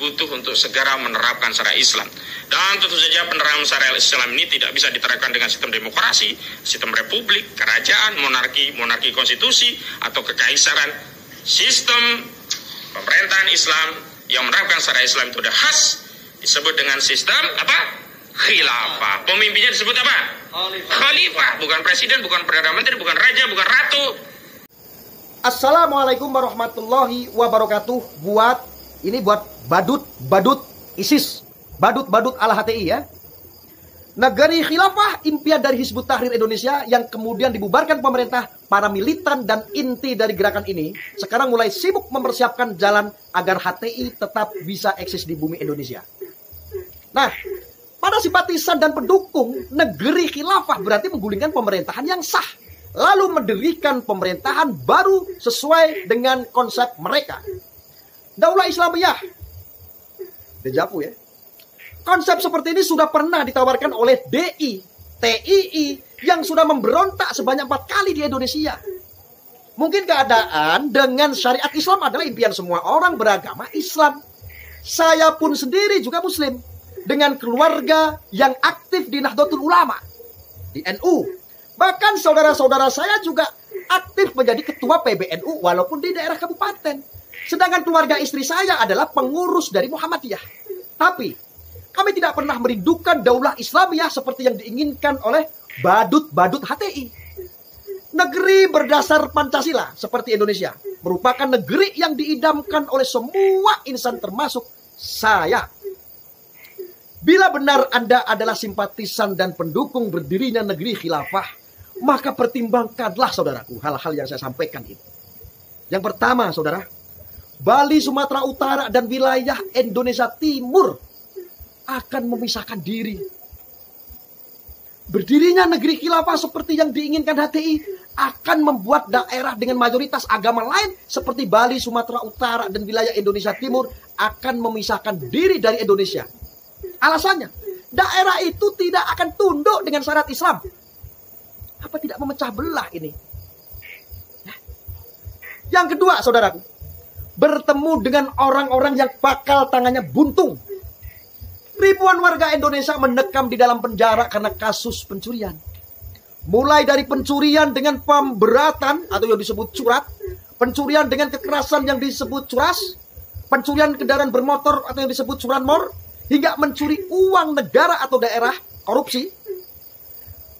butuh untuk segera menerapkan syariat Islam. Dan tentu saja penerapan syariat Islam ini tidak bisa diterapkan dengan sistem demokrasi, sistem republik, kerajaan, monarki konstitusi, atau kekaisaran. Sistem pemerintahan Islam yang menerapkan syariat Islam itu sudah khas, disebut dengan sistem apa? Khilafah. Pemimpinnya disebut apa? Khalifah. Bukan presiden, bukan perdana menteri, bukan raja, bukan ratu. Assalamualaikum warahmatullahi wabarakatuh. Buat badut ISIS, badut ala HTI ya. Negeri khilafah, impian dari Hizbut Tahrir Indonesia yang kemudian dibubarkan pemerintah. Para militan dan inti dari gerakan ini sekarang mulai sibuk mempersiapkan jalan agar HTI tetap bisa eksis di bumi Indonesia. Nah, pada simpatisan dan pendukung, negeri khilafah berarti menggulingkan pemerintahan yang sah, lalu mendirikan pemerintahan baru sesuai dengan konsep mereka. Daulah Islamiyah. Dejavu ya. Konsep seperti ini sudah pernah ditawarkan oleh DI, TII yang sudah memberontak sebanyak 4 kali di Indonesia. Mungkin keadaan dengan syariat Islam adalah impian semua orang beragama Islam. Saya pun sendiri juga Muslim dengan keluarga yang aktif di Nahdlatul Ulama, di NU. Bahkan saudara-saudara saya juga aktif menjadi ketua PBNU walaupun di daerah kabupaten. Sedangkan keluarga istri saya adalah pengurus dari Muhammadiyah. Tapi kami tidak pernah merindukan daulah Islamiyah seperti yang diinginkan oleh badut-badut HTI. Negeri berdasar Pancasila seperti Indonesia merupakan negeri yang diidamkan oleh semua insan termasuk saya. Bila benar Anda adalah simpatisan dan pendukung berdirinya negeri khilafah, maka pertimbangkanlah saudaraku hal-hal yang saya sampaikan itu. Yang pertama saudara, Bali, Sumatera Utara, dan wilayah Indonesia Timur akan memisahkan diri. Berdirinya negeri khilafah seperti yang diinginkan HTI akan membuat daerah dengan mayoritas agama lain seperti Bali, Sumatera Utara, dan wilayah Indonesia Timur akan memisahkan diri dari Indonesia. Alasannya, daerah itu tidak akan tunduk dengan syariat Islam. Apa tidak memecah belah ini? Yang kedua, saudaraku, bertemu dengan orang-orang yang bakal tangannya buntung. Ribuan warga Indonesia mendekam di dalam penjara karena kasus pencurian. Mulai dari pencurian dengan pemberatan atau yang disebut curat, pencurian dengan kekerasan yang disebut curas, pencurian kendaraan bermotor atau yang disebut curanmor, hingga mencuri uang negara atau daerah, korupsi.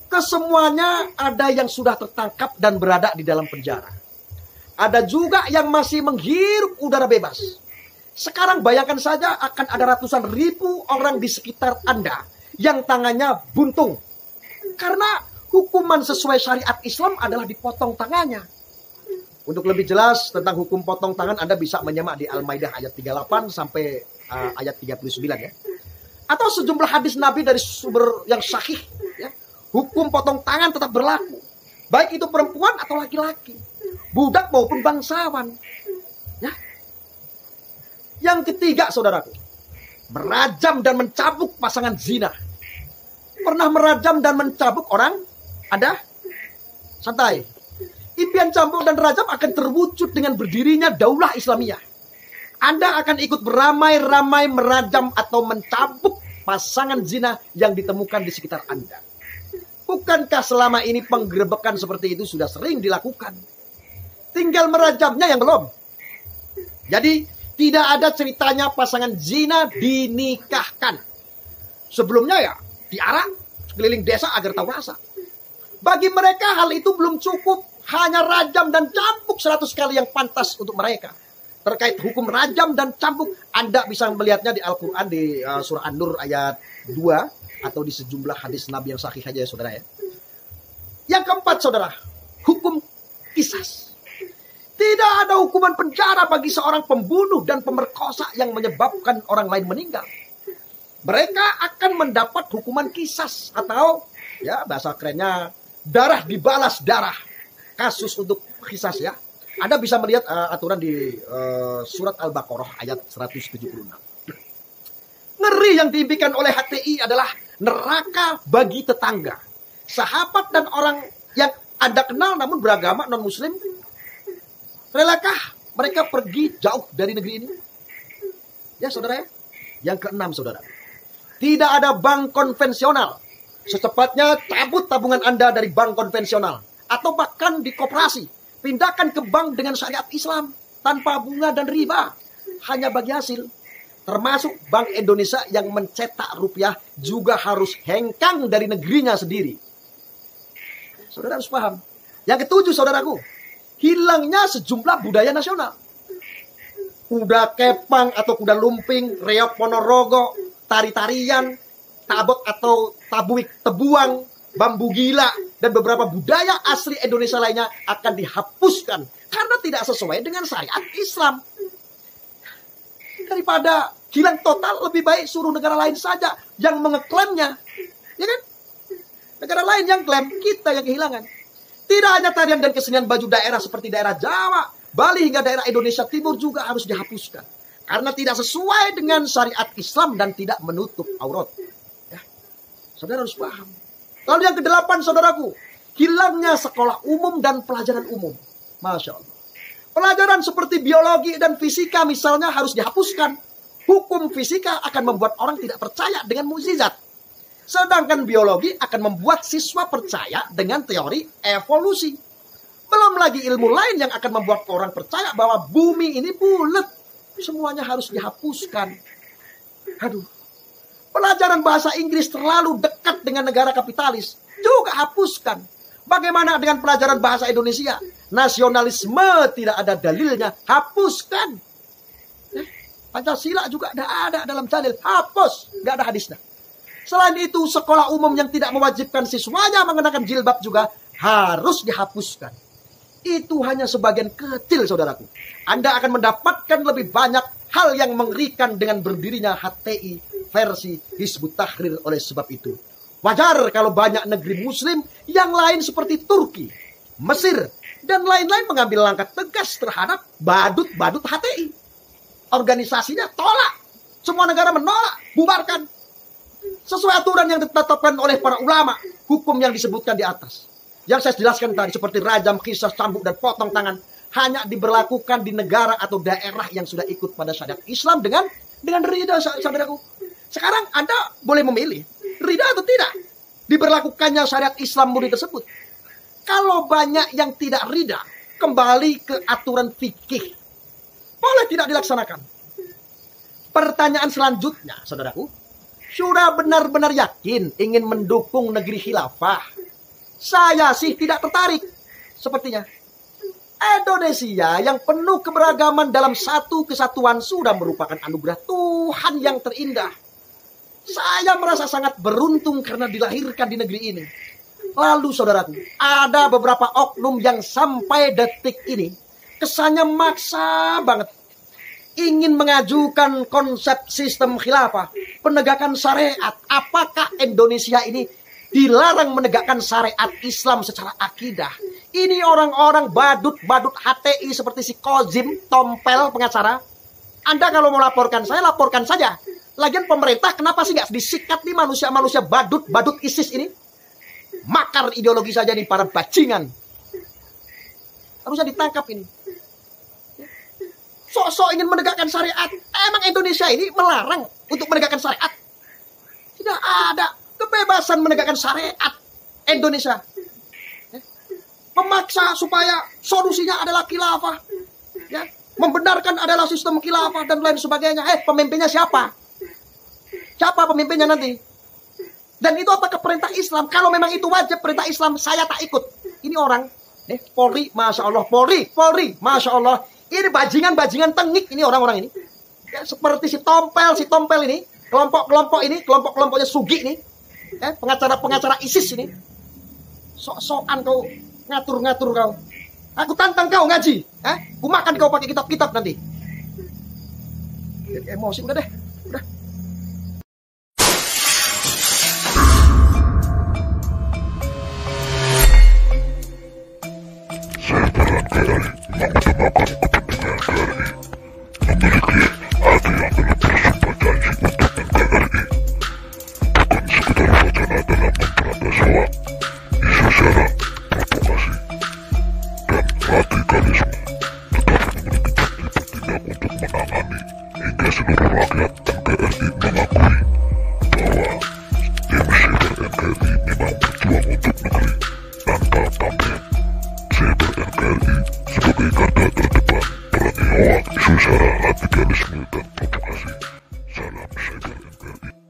Kesemuanya ada yang sudah tertangkap dan berada di dalam penjara. Ada juga yang masih menghirup udara bebas. Sekarang bayangkan saja akan ada ratusan ribu orang di sekitar Anda yang tangannya buntung. Karena hukuman sesuai syariat Islam adalah dipotong tangannya. Untuk lebih jelas tentang hukum potong tangan Anda bisa menyimak di Al-Maidah ayat 38 sampai ayat 39 ya. Atau sejumlah hadis Nabi dari sumber yang sahih ya. Hukum potong tangan tetap berlaku. Baik itu perempuan atau laki-laki, budak maupun bangsawan. Ya. Yang ketiga, saudaraku, merajam dan mencabuk pasangan zina. Pernah merajam dan mencabuk orang? Ada? Santai. Impian cambuk dan rajam akan terwujud dengan berdirinya daulah Islamiyah. Anda akan ikut beramai-ramai merajam atau mencabuk pasangan zina yang ditemukan di sekitar Anda. Bukankah selama ini penggerebekan seperti itu sudah sering dilakukan? Tinggal merajamnya yang belum. Jadi tidak ada ceritanya pasangan zina dinikahkan. Sebelumnya ya diarak sekeliling desa agar tahu rasa. Bagi mereka hal itu belum cukup. Hanya rajam dan cambuk 100 kali yang pantas untuk mereka. Terkait hukum rajam dan cambuk, Anda bisa melihatnya di Al-Quran di surah An-Nur ayat 2 atau di sejumlah hadis Nabi yang sahih saja ya saudara ya. Yang keempat saudara, hukum qisas. Tidak ada hukuman penjara bagi seorang pembunuh dan pemerkosa yang menyebabkan orang lain meninggal. Mereka akan mendapat hukuman qisas atau ya bahasa kerennya darah dibalas darah. Kasus untuk qisas ya. Anda bisa melihat aturan di surat Al-Baqarah ayat 176. Ngeri yang diimpikan oleh HTI adalah neraka bagi tetangga, sahabat dan orang yang Anda kenal namun beragama non-muslim. Relakah mereka pergi jauh dari negeri ini? Ya saudara ya. Yang keenam saudara. Tidak ada bank konvensional. Secepatnya cabut tabungan Anda dari bank konvensional. Atau bahkan di koperasi. Pindahkan ke bank dengan syariat Islam. Tanpa bunga dan riba. Hanya bagi hasil. Termasuk Bank Indonesia yang mencetak rupiah juga harus hengkang dari negerinya sendiri. Saudara harus paham. Yang ketujuh saudaraku. Hilangnya sejumlah budaya nasional. Kuda kepang atau kuda lumping, reok ponorogo, tari-tarian, tabot atau tabuik tebuang, bambu gila, dan beberapa budaya asli Indonesia lainnya akan dihapuskan karena tidak sesuai dengan syariat Islam. Daripada hilang total, lebih baik suruh negara lain saja yang mengeklaimnya. Ya kan? Negara lain yang klaim, kita yang kehilangan. Tidak hanya tarian dan kesenian baju daerah seperti daerah Jawa, Bali hingga daerah Indonesia Timur juga harus dihapuskan. Karena tidak sesuai dengan syariat Islam dan tidak menutup aurat. Ya. Saudara harus paham. Lalu yang kedelapan saudaraku, hilangnya sekolah umum dan pelajaran umum. Masya Allah. Pelajaran seperti biologi dan fisika misalnya harus dihapuskan. Hukum fisika akan membuat orang tidak percaya dengan mukjizat. Sedangkan biologi akan membuat siswa percaya dengan teori evolusi. Belum lagi ilmu lain yang akan membuat orang percaya bahwa bumi ini bulat. Semuanya harus dihapuskan. Aduh. Pelajaran bahasa Inggris terlalu dekat dengan negara kapitalis. Juga hapuskan. Bagaimana dengan pelajaran bahasa Indonesia? Nasionalisme tidak ada dalilnya. Hapuskan. Pancasila juga tidak ada dalam dalil. Hapus. Tidak ada hadisnya. Selain itu, sekolah umum yang tidak mewajibkan siswanya mengenakan jilbab juga harus dihapuskan. Itu hanya sebagian kecil, saudaraku. Anda akan mendapatkan lebih banyak hal yang mengerikan dengan berdirinya HTI versi Hizbut Tahrir oleh sebab itu. Wajar kalau banyak negeri muslim yang lain seperti Turki, Mesir, dan lain-lain mengambil langkah tegas terhadap badut-badut HTI. Organisasinya tolak. Semua negara menolak, bubarkan. Sesuai aturan yang ditetapkan oleh para ulama, hukum yang disebutkan di atas. Yang saya jelaskan tadi seperti rajam, qisas, cambuk, dan potong tangan hanya diberlakukan di negara atau daerah yang sudah ikut pada syariat Islam dengan ridha, saudaraku. Sekarang Anda boleh memilih ridha atau tidak diberlakukannya syariat Islam murni tersebut. Kalau banyak yang tidak ridha, kembali ke aturan fikih. Boleh tidak dilaksanakan. Pertanyaan selanjutnya, saudaraku. Sudah benar-benar yakin ingin mendukung negeri khilafah? Saya sih tidak tertarik. Sepertinya Indonesia yang penuh keberagaman dalam satu kesatuan sudah merupakan anugerah Tuhan yang terindah. Saya merasa sangat beruntung karena dilahirkan di negeri ini. Lalu saudaraku, ada beberapa oknum yang sampai detik ini kesannya maksa banget. Ingin mengajukan konsep sistem khilafah, penegakan syariat. Apakah Indonesia ini dilarang menegakkan syariat Islam secara akidah? Ini orang-orang badut-badut HTI seperti si Kozim, Tompel, pengacara. Anda kalau mau laporkan saya, laporkan saja. Lagian pemerintah kenapa sih nggak disikat nih manusia-manusia badut-badut ISIS ini? Makar ideologi saja nih para bajingan. Harusnya ditangkap ini. Sok-sok ingin menegakkan syariat. Emang Indonesia ini melarang untuk menegakkan syariat? Tidak ada kebebasan menegakkan syariat Indonesia. Memaksa supaya solusinya adalah khilafah. Ya, membenarkan adalah sistem khilafah dan lain sebagainya. Pemimpinnya siapa? Siapa pemimpinnya nanti? Dan itu apakah perintah Islam? Kalau memang itu wajib perintah Islam, saya tak ikut. Ini orang, Polri, Masya Allah. Polri, Masya Allah. Ini bajingan-bajingan tengik ini orang-orang ini. Ya, seperti si Tompel ini. Kelompok-kelompok ini, kelompok-kelompoknya Sugi ini. Pengacara-pengacara ISIS ini. Sok-sokan kau, ngatur-ngatur kau. Aku tantang kau ngaji. Aku makan kau pakai kitab-kitab nanti. Jadi emosi, udah deh. Udah. Saya barangkali mengutamakan kepentingan KRI, memiliki hati yang telah bersumpah janji untuk NKRI, bukan sekedar wacana dalam memberantas hoak, isu sara, provokasi, dan radikalisme, tetapi memiliki janji bertindak untuk menangani hingga seluruh rakyat NKRI mengakui bahwa tim Cyber NKRI memang berjuang untuk negeri tanpa pamrih. Cyber NKRI sebagai garda terdepan perangi hoak, isu sara, radikalisme, dan provokasi. Salam Cyber NKRI.